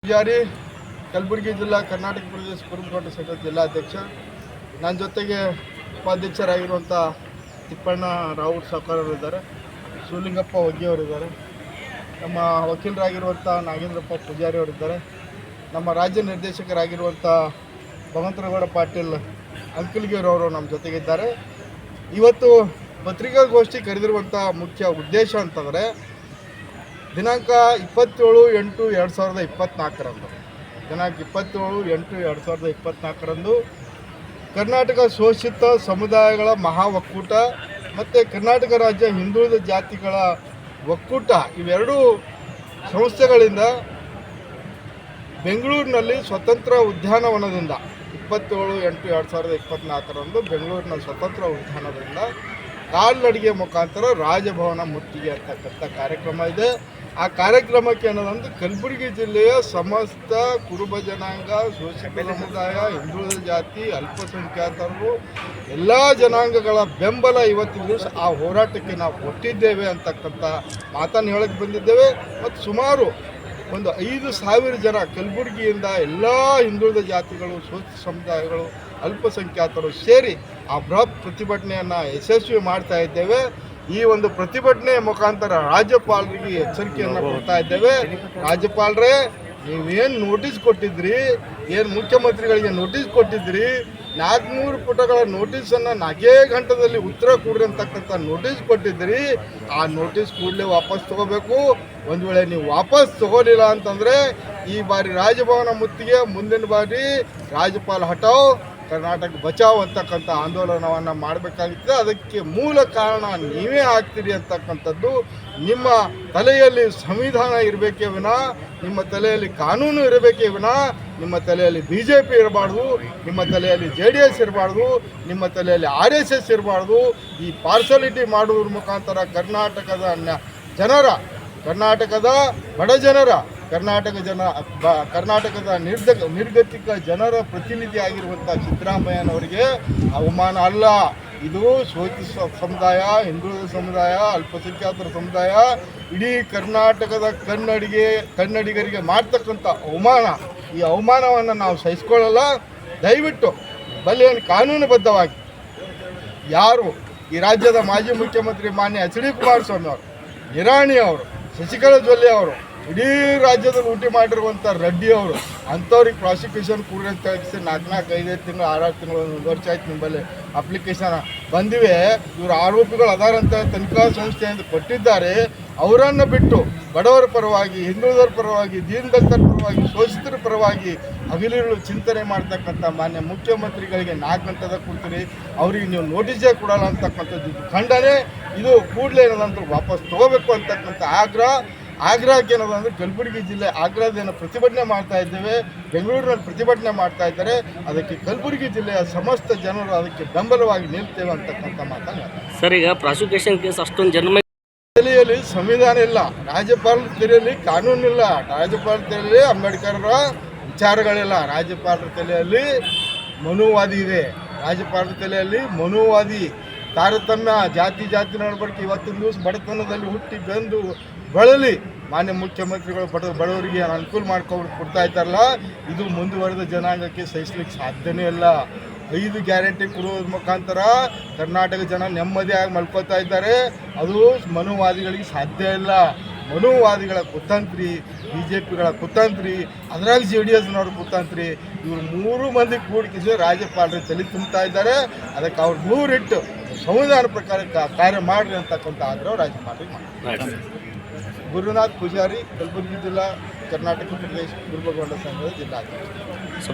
ಪೂಜಾರಿ, ಕಲಬುರಗಿ ಜಿಲ್ಲಾ ಕರ್ನಾಟಕ ಪ್ರದೇಶ ಕುರುಬಗೌಡ ಸಂಘದ ಜಿಲ್ಲಾಧ್ಯಕ್ಷ. ನನ್ನ ಜೊತೆಗೆ ಉಪಾಧ್ಯಕ್ಷರಾಗಿರುವಂಥ ತಿಪ್ಪಣ್ಣ ರಾವುಡ್ ಸಾವ್ಕಾರರಿದ್ದಾರೆ, ಶಿವಲಿಂಗಪ್ಪ ಒಗ್ಗಿಯವರಿದ್ದಾರೆ, ನಮ್ಮ ವಕೀಲರಾಗಿರುವಂಥ ನಾಗೇಂದ್ರಪ್ಪ ಪೂಜಾರಿ ಅವರಿದ್ದಾರೆ, ನಮ್ಮ ರಾಜ್ಯ ನಿರ್ದೇಶಕರಾಗಿರುವಂಥ ಭಗವಂತರಗೌಡ ಪಾಟೀಲ್ ಅಂಕಲ್ಗಿರವರು ನಮ್ಮ ಜೊತೆಗಿದ್ದಾರೆ. ಇವತ್ತು ಪತ್ರಿಕಾಗೋಷ್ಠಿ ಕರೆದಿರುವಂಥ ಮುಖ್ಯ ಉದ್ದೇಶ ಅಂತಂದರೆ ದಿನಾಂಕ 27/8/2024 ದಿನಾಂಕ 27/8/2024 ಕರ್ನಾಟಕ ಶೋಷಿತ ಸಮುದಾಯಗಳ ಮಹಾ ಒಕ್ಕೂಟ ಮತ್ತು ಕರ್ನಾಟಕ ರಾಜ್ಯ ಹಿಂದುಳಿದ ಜಾತಿಗಳ ಒಕ್ಕೂಟ ಇವೆರಡೂ ಸಂಸ್ಥೆಗಳಿಂದ ಬೆಂಗಳೂರಿನಲ್ಲಿ ಸ್ವತಂತ್ರ ಉದ್ಯಾನವನದಿಂದ 27/8/2024 ಬೆಂಗಳೂರಿನ ಸ್ವತಂತ್ರ ಉದ್ಯಾನವನದಿಂದ ಕಾಲ್ನಡಿಗೆ ಮುಖಾಂತರ ರಾಜಭವನ ಮುತ್ತಿಗೆ ಅಂತಕ್ಕಂಥ ಕಾರ್ಯಕ್ರಮ ಇದೆ. ಆ ಕಾರ್ಯಕ್ರಮಕ್ಕೆ ಅನ್ನೋದಂದ್ರೆ ಕಲಬುರಗಿ ಜಿಲ್ಲೆಯ ಸಮಸ್ತ ಕುರುಬ ಜನಾಂಗ, ಶೋಷಿತ ಸಮುದಾಯ, ಹಿಂದುಳಿದ ಜಾತಿ, ಅಲ್ಪಸಂಖ್ಯಾತರು ಎಲ್ಲ ಜನಾಂಗಗಳ ಬೆಂಬಲ ಇವತ್ತಿನ ದಿವಸ ಆ ಹೋರಾಟಕ್ಕೆ ನಾವು ಕೊಟ್ಟಿದ್ದೇವೆ ಅಂತಕ್ಕಂಥ ಮಾತನ್ನು ಹೇಳಕ್ಕೆ ಬಂದಿದ್ದೇವೆ. ಮತ್ತು ಸುಮಾರು ಒಂದು 5,000 ಜನ ಕಲಬುರಗಿಯಿಂದ ಎಲ್ಲ ಹಿಂದುಳಿದ ಜಾತಿಗಳು, ಶೋಷಿತ ಸಮುದಾಯಗಳು, ಅಲ್ಪಸಂಖ್ಯಾತರು ಸೇರಿ ಆ ಬೃಹತ್ ಪ್ರತಿಭಟನೆಯನ್ನು ಯಶಸ್ವಿ ಮಾಡ್ತಾ ಇದ್ದೇವೆ. ಈ ಒಂದು ಪ್ರತಿಭಟನೆಯ ಮುಖಾಂತರ ರಾಜ್ಯಪಾಲರಿಗೆ ಎಚ್ಚರಿಕೆಯನ್ನು ಕೊಡ್ತಾ ಇದ್ದೇವೆ. ರಾಜ್ಯಪಾಲರೇ, ನೀವೇನು ನೋಟಿಸ್ ಕೊಟ್ಟಿದ್ರಿ, ಏನು ಮುಖ್ಯಮಂತ್ರಿಗಳಿಗೆ ನೋಟಿಸ್ ಕೊಟ್ಟಿದ್ರಿ, 400 ಪುಟಗಳ ನೋಟಿಸನ್ನು 4 ಗಂಟೆದಲ್ಲಿ ಉತ್ತರ ಕೊಡ್ರಿ ಅಂತಕ್ಕಂಥ ನೋಟಿಸ್ ಕೊಟ್ಟಿದ್ರಿ. ಆ ನೋಟಿಸ್ ಕೂಡಲೇ ವಾಪಸ್ ತೊಗೋಬೇಕು. ಒಂದು ವೇಳೆ ನೀವು ವಾಪಸ್ ತಗೋಲಿಲ್ಲ ಅಂತಂದರೆ ಈ ಬಾರಿ ರಾಜಭವನ ಮುತ್ತಿಗೆ, ಮುಂದಿನ ಬಾರಿ ರಾಜ್ಯಪಾಲ ಹಟಾವ್ ಕರ್ನಾಟಕ ಬಚಾವ್ ಅಂತಕ್ಕಂಥ ಆಂದೋಲನವನ್ನು ಮಾಡಬೇಕಾಗಿತ್ತು. ಅದಕ್ಕೆ ಮೂಲ ಕಾರಣ ನೀವೇ ಆಗ್ತೀರಿ ಅಂತಕ್ಕಂಥದ್ದು. ನಿಮ್ಮ ತಲೆಯಲ್ಲಿ ಸಂವಿಧಾನ ಇರಬೇಕೇ ವಿನಃ, ನಿಮ್ಮ ತಲೆಯಲ್ಲಿ ಕಾನೂನು ಇರಬೇಕೇ ವಿನಃ, ನಿಮ್ಮ ತಲೆಯಲ್ಲಿ BJP ಇರಬಾರ್ದು, ನಿಮ್ಮ ತಲೆಯಲ್ಲಿ JDS ಇರಬಾರ್ದು, ನಿಮ್ಮ ತಲೆಯಲ್ಲಿ RSS ಇರಬಾರ್ದು. ಈ ಪಾರ್ಸಲಿಟಿ ಮಾಡುವುದ್ರ ಮುಖಾಂತರ ಕರ್ನಾಟಕದ ಬಡ ಜನರ, ಕರ್ನಾಟಕದ ನಿರ್ಗತಿಕ ಜನರ ಪ್ರತಿನಿಧಿ ಆಗಿರುವಂಥ ಸಿದ್ದರಾಮಯ್ಯನವರಿಗೆ ಅವಮಾನ ಅಲ್ಲ. ಇದು ಶೋಷಿತ ಸಮುದಾಯ, ಹಿಂದುಳಿದ ಸಮುದಾಯ, ಅಲ್ಪಸಂಖ್ಯಾತರ ಸಮುದಾಯ, ಇಡೀ ಕರ್ನಾಟಕದ ಕನ್ನಡಿಗರಿಗೆ ಮಾಡ್ತಕ್ಕಂಥ ಅವಮಾನ. ಈ ಅವಮಾನವನ್ನು ನಾವು ಸಹಿಸ್ಕೊಳ್ಳಲ್ಲ. ದಯವಿಟ್ಟು ಬಲಿಯನ್ನು ಕಾನೂನುಬದ್ಧವಾಗಿ ಯಾರು ಈ ರಾಜ್ಯದ ಮಾಜಿ ಮುಖ್ಯಮಂತ್ರಿ ಮಾನ್ಯ HD ಕುಮಾರಸ್ವಾಮಿ ಅವರು, ನಿರಾಣಿ ಅವರು, ಶಶಿಕಲಾ ಜೊಲ್ಲೆ ಅವರು, ಇಡೀ ರಾಜ್ಯದಲ್ಲಿ ಊಟಿ ಮಾಡಿರುವಂಥ ರೆಡ್ಡಿ ಅವರು, ಅಂಥವ್ರಿಗೆ ಪ್ರಾಸಿಕ್ಯೂಷನ್ ಕೂಡಿ ಅಂತ ಹೇಳಿಸಿ 4-5 ತಿಂಗಳು 6 ತಿಂಗಳು 1 ವರ್ಷ ಆಯ್ತು ನಿಮ್ಮಲ್ಲಿ ಅಪ್ಲಿಕೇಶನ್ ಬಂದಿವೆ. ಇವರು ಆರೋಪಿಗಳು ಅದಾರಂತ ತನಿಖಾ ಸಂಸ್ಥೆಯಿಂದ ಕೊಟ್ಟಿದ್ದಾರೆ. ಅವರನ್ನು ಬಿಟ್ಟು ಬಡವರ ಪರವಾಗಿ, ಹಿಂದುಳಿದರ ಪರವಾಗಿ, ದೀನದಲಿತರ ಪರವಾಗಿ, ಶೋಷಿತರ ಪರವಾಗಿ ಹಗಲಿರುಳು ಚಿಂತನೆ ಮಾಡ್ತಕ್ಕಂಥ ಮಾನ್ಯ ಮುಖ್ಯಮಂತ್ರಿಗಳಿಗೆ 4 ಗಂಟೆದಾಗ ಕೊಡ್ತೀರಿ, ಅವರಿಗೆ ನೀವು ನೋಟಿಸೇ ಕೊಡಲ್ಲ ಅಂತಕ್ಕಂಥದ್ದು ಖಂಡನೆ. ಇದು ಕೂಡಲೇ ಏನದಂದ್ರೆ ವಾಪಸ್ ತೊಗೋಬೇಕು ಅಂತಕ್ಕಂಥ ಆಗ್ರಹಕ್ಕೆ ಏನದಂದ್ರೆ ಕಲಬುರಗಿ ಜಿಲ್ಲೆ ಆಗ್ರಹದಿಂದ ಪ್ರತಿಭಟನೆ ಮಾಡ್ತಾ ಇದ್ದೇವೆ. ಬೆಂಗಳೂರಿನಲ್ಲಿ ಪ್ರತಿಭಟನೆ ಮಾಡ್ತಾ ಇದ್ದಾರೆ. ಅದಕ್ಕೆ ಕಲಬುರಗಿ ಜಿಲ್ಲೆಯ ಸಮಸ್ತ ಜನರು ಅದಕ್ಕೆ ಬೆಂಬಲವಾಗಿ ನಿಲ್ತೇವೆ ಅಂತಕ್ಕಂಥ ಮಾತನ್ನು. ಸರ್, ಈಗ ಪ್ರಾಸಿಕ್ಯೂಷನ್ ಕೇಸ್ ಅಷ್ಟೊಂದು ಜನ ತಲೆಯಲ್ಲಿ ಸಂವಿಧಾನ ಇಲ್ಲ, ರಾಜ್ಯಪಾಲರ ತಲೆಯಲ್ಲಿ ಕಾನೂನಿಲ್ಲ, ರಾಜ್ಯಪಾಲರ ತಲೆಯಲ್ಲಿ ಅಂಬೇಡ್ಕರ್ರ ವಿಚಾರಗಳಿಲ್ಲ, ರಾಜ್ಯಪಾಲರ ತಲೆಯಲ್ಲಿ ಮನುವಾದಿ ಇದೆ, ರಾಜ್ಯಪಾಲರ ತಲೆಯಲ್ಲಿ ಮನುವಾದಿ ತಾರತಮ್ಯ, ಜಾತಿ ನಡವಳಿಕೆ. ಇವತ್ತಿನ ದಿವಸ ಬಡತನದಲ್ಲಿ ಹುಟ್ಟಿ ಬೆಂದು ಬಳಲಿ ಮಾನ್ಯ ಮುಖ್ಯಮಂತ್ರಿಗಳು ಬಡವರಿಗೆ ಅನುಕೂಲ ಕೊಡ್ತಾ ಇದ್ದಾರಲ್ಲ, ಇದು ಮುಂದುವರೆದ ಜನಾಂಗಕ್ಕೆ ಸಹಿಸ್ಲಿಕ್ಕೆ ಸಾಧ್ಯನೇ ಇಲ್ಲ. 5 ಗ್ಯಾರಂಟಿ ಕೊಡುವುದ್ರ ಮುಖಾಂತರ ಕರ್ನಾಟಕ ಜನ ನೆಮ್ಮದಿಯಾಗಿ ಮಲ್ಕೋತಾ ಇದ್ದಾರೆ. ಅದು ಮನುವಾದಿಗಳಿಗೆ ಸಾಧ್ಯ ಇಲ್ಲ. ಮನುವಾದಿಗಳ ಕುತಂತ್ರಿ, BJPಗಳ ಕುತಂತ್ರಿ, ಅದರಾಗ JDSನವ್ರ ಕುತಂತ್ರಿ, ಇವರು 3 ಮಂದಿ ಕೂಡಿಸಿ ರಾಜ್ಯಪಾಲರು ತಲೆ ತುಂಬ್ತಾ ಇದ್ದಾರೆ. ಅದಕ್ಕೆ ಅವ್ರು 100 ಇಟ್ಟು ಸಂವಿಧಾನ ಪ್ರಕಾರ ಕಾರ್ಯ ಮಾಡ್ರಿ ಅಂತಕ್ಕಂಥ ಆಗ್ರಹ ರಾಜ್ಯಪಾಲರಿಗೆ ಮಾಡಿ. ಗುರುನಾಥ್ ಪೂಜಾರಿ, ಕಲಬುರಗಿ ಜಿಲ್ಲಾ ಕರ್ನಾಟಕ ಪ್ರದೇಶ ಕುರುಬಗೌಡ ಸಂಘದ ಜಿಲ್ಲಾಧ್ಯಕ್ಷ.